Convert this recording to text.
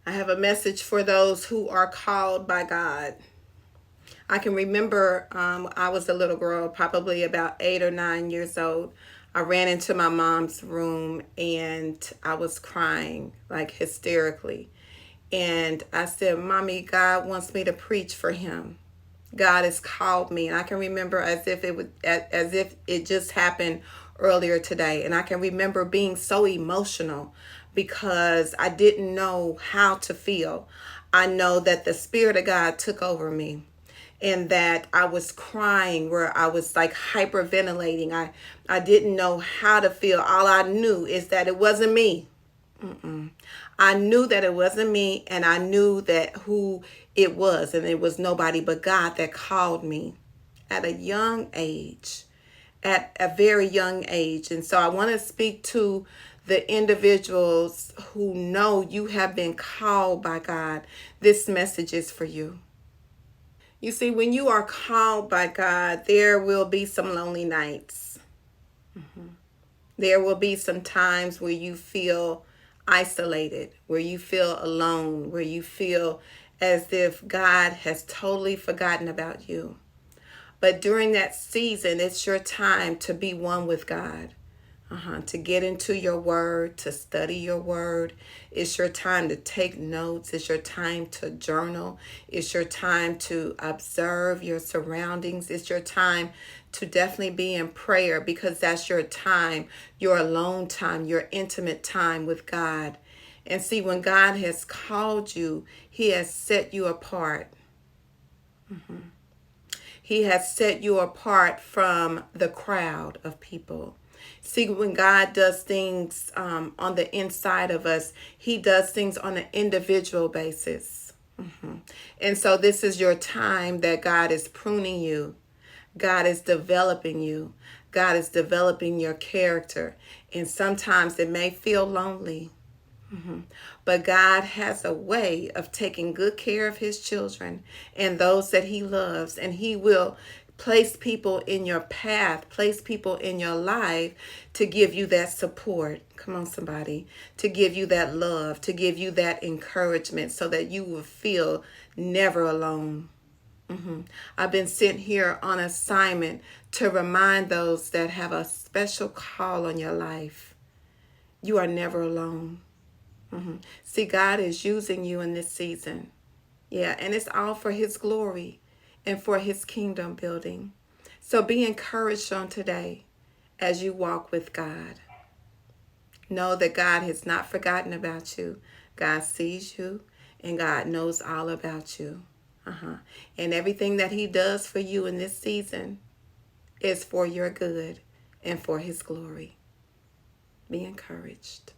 I have a message for those who are called by God. I can remember I was a little girl, probably about 8 or 9 years old. I ran into my mom's room and I was crying like hysterically. And I said, Mommy, God wants me to preach for him. God has called me. And I can remember as if it just happened earlier today. And I can remember being so emotional because I didn't know how to feel. I know that the Spirit of God took over me and that I was crying where I was like hyperventilating. I didn't know how to feel. All I knew is that it wasn't me. I knew that it wasn't me, and I knew that who it was, and it was nobody but God that called me at a young age, at a very young age. And so I want to speak to the individuals who know you have been called by God. This message is for you. You see, when you are called by God, there will be some lonely nights. There will be some times where you feel isolated, where you feel alone, where you feel as if God has totally forgotten about you. But during that season, it's your time to be one with God. To get into your word, to study your word. It's your time to take notes. It's your time to journal. It's your time to observe your surroundings. It's your time to definitely be in prayer because that's your time, your alone time, your intimate time with God. And see, when God has called you, he has set you apart. He has set you apart from the crowd of people. See, when God does things on the inside of us, he does things on an individual basis. And so this is your time that God is pruning you. God is developing you. God is developing your character. And sometimes it may feel lonely. But God has a way of taking good care of his children and those that he loves. And he will place people in your path, place people in your life to give you that support. Come on, somebody. To give you that love, to give you that encouragement so that you will feel never alone. I've been sent here on assignment to remind those that have a special call on your life. You are never alone. See, God is using you in this season. Yeah, and it's all for his glory and for his kingdom building. So be encouraged on today as you walk with God. Know that God has not forgotten about you. God sees you and God knows all about you. And everything that he does for you in this season is for your good and for his glory. Be encouraged.